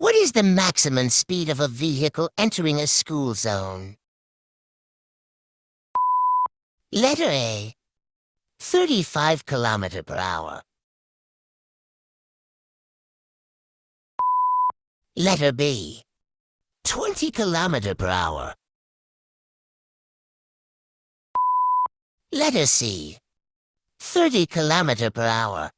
What is the maximum speed of a vehicle entering a school zone? Letter A, 35 km per hour. Letter B, 20 km per hour. Letter C, 30 km per hour.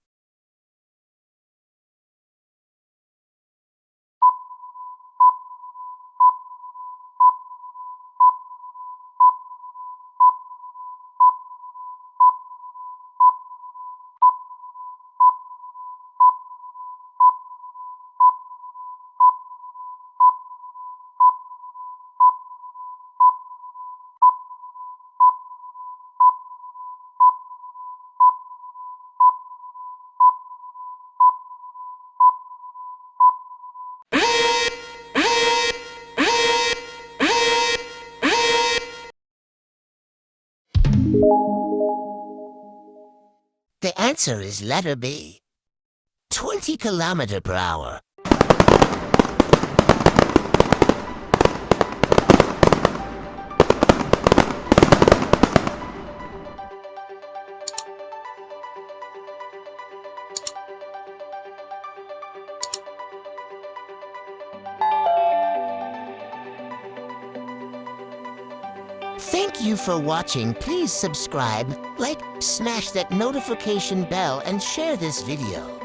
The answer is letter B, 20 km per hour. Thank you for watching. Please subscribe, like, smash that notification bell, and share this video.